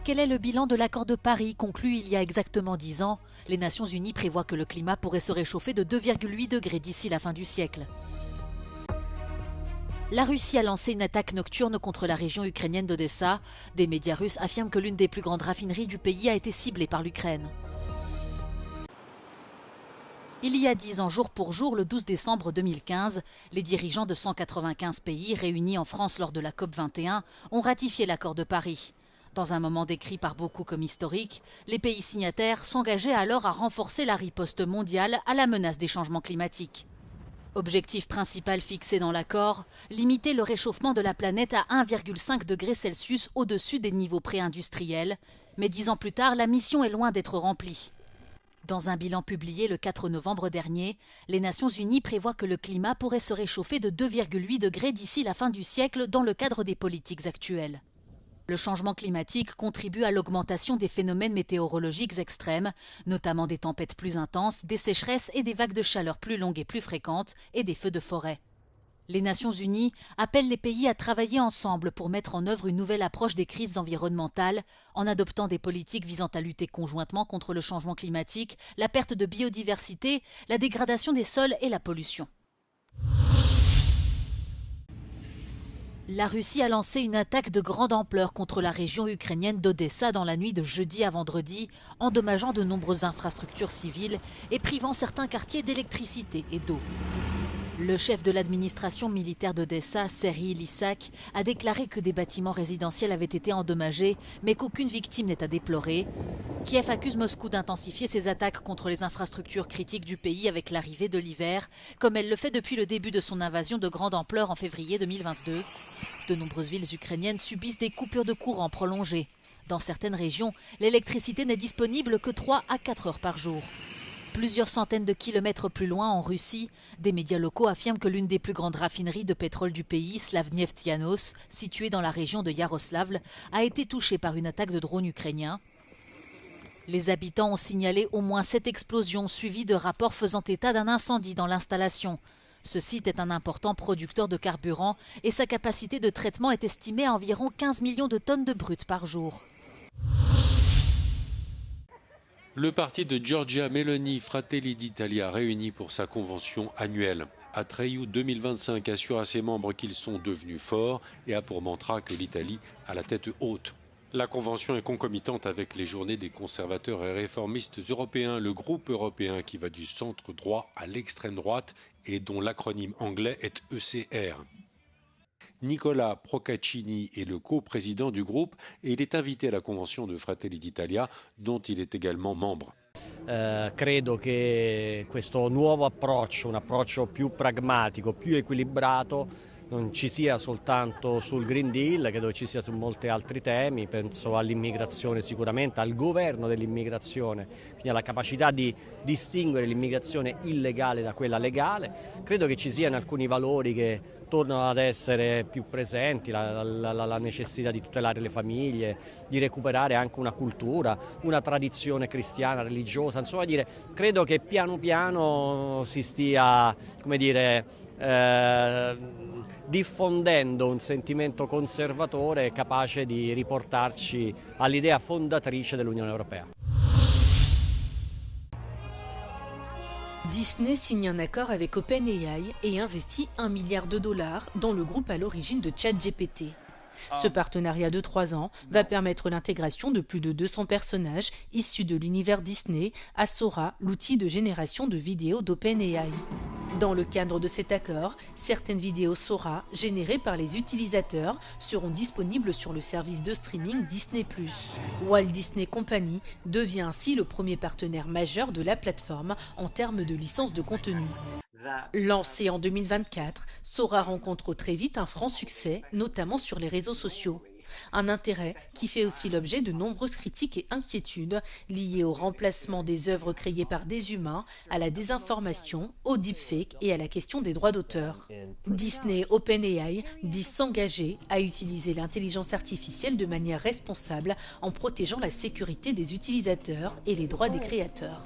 Quel est le bilan de l'accord de Paris conclu il y a exactement 10 ans? Les Nations Unies prévoient que le climat pourrait se réchauffer de 2,8 degrés d'ici la fin du siècle. La Russie a lancé une attaque nocturne contre la région ukrainienne d'Odessa. Des médias russes affirment que l'une des plus grandes raffineries du pays a été ciblée par l'Ukraine. Il y a 10 ans, jour pour jour, le 12 décembre 2015, les dirigeants de 195 pays réunis en France lors de la COP21 ont ratifié l'accord de Paris. Dans un moment décrit par beaucoup comme historique, les pays signataires s'engageaient alors à renforcer la riposte mondiale à la menace des changements climatiques. Objectif principal fixé dans l'accord, limiter le réchauffement de la planète à 1,5 degré Celsius au-dessus des niveaux pré-industriels. Mais 10 ans plus tard, la mission est loin d'être remplie. Dans un bilan publié le 4 novembre dernier, les Nations Unies prévoient que le climat pourrait se réchauffer de 2,8 degrés d'ici la fin du siècle dans le cadre des politiques actuelles. Le changement climatique contribue à l'augmentation des phénomènes météorologiques extrêmes, notamment des tempêtes plus intenses, des sécheresses et des vagues de chaleur plus longues et plus fréquentes, et des feux de forêt. Les Nations Unies appellent les pays à travailler ensemble pour mettre en œuvre une nouvelle approche des crises environnementales, en adoptant des politiques visant à lutter conjointement contre le changement climatique, la perte de biodiversité, la dégradation des sols et la pollution. La Russie a lancé une attaque de grande ampleur contre la région ukrainienne d'Odessa dans la nuit de jeudi à vendredi, endommageant de nombreuses infrastructures civiles et privant certains quartiers d'électricité et d'eau. Le chef de l'administration militaire d'Odessa, Serhiy Lysak, a déclaré que des bâtiments résidentiels avaient été endommagés, mais qu'aucune victime n'est à déplorer. Kiev accuse Moscou d'intensifier ses attaques contre les infrastructures critiques du pays avec l'arrivée de l'hiver, comme elle le fait depuis le début de son invasion de grande ampleur en février 2022. De nombreuses villes ukrainiennes subissent des coupures de courant prolongées. Dans certaines régions, l'électricité n'est disponible que 3 à 4 heures par jour. Plusieurs centaines de kilomètres plus loin, en Russie, des médias locaux affirment que l'une des plus grandes raffineries de pétrole du pays, Slavneftianos, située dans la région de Yaroslavl, a été touchée par une attaque de drones ukrainiens. Les habitants ont signalé au moins 7 explosions suivies de rapports faisant état d'un incendie dans l'installation. Ce site est un important producteur de carburant et sa capacité de traitement est estimée à environ 15 millions de tonnes de brut par jour. Le parti de Giorgia Meloni, Fratelli d'Italia, réuni pour sa convention annuelle. Atreyu 2025 assure à ses membres qu'ils sont devenus forts et a pour mantra que l'Italie a la tête haute. La convention est concomitante avec les journées des conservateurs et réformistes européens, le groupe européen qui va du centre droit à l'extrême droite et dont l'acronyme anglais est ECR. Nicola Procaccini est le co-président du groupe et il est invité à la convention de Fratelli d'Italia dont il est également membre. Credo che questo nuovo approccio, un approccio più pragmatico, più equilibrato, non ci sia soltanto sul Green Deal, credo ci sia su molti altri temi, penso all'immigrazione sicuramente, al governo dell'immigrazione, quindi alla capacità di distinguere l'immigrazione illegale da quella legale. Credo che ci siano alcuni valori che tornano ad essere più presenti, la necessità di tutelare le famiglie, di recuperare anche una cultura, una tradizione cristiana, religiosa, insomma credo che piano piano si stia, diffondendo un sentimento conservatore capace di riportarci all'idea fondatrice dell'Unione Europea. Disney signe un accord avec OpenAI et investit $1 milliard dans le groupe à l'origine de ChatGPT. Ce partenariat de 3 ans va permettre l'intégration de plus de 200 personnages issus de l'univers Disney à Sora, l'outil de génération de vidéos d'OpenAI. Dans le cadre de cet accord, certaines vidéos Sora générées par les utilisateurs seront disponibles sur le service de streaming Disney+. Walt Disney Company devient ainsi le premier partenaire majeur de la plateforme en termes de licence de contenu. Lancé en 2024, Sora rencontre très vite un franc succès, notamment sur les réseaux sociaux. Un intérêt qui fait aussi l'objet de nombreuses critiques et inquiétudes liées au remplacement des œuvres créées par des humains, à la désinformation, au deepfake et à la question des droits d'auteur. Disney et OpenAI disent s'engager à utiliser l'intelligence artificielle de manière responsable en protégeant la sécurité des utilisateurs et les droits des créateurs.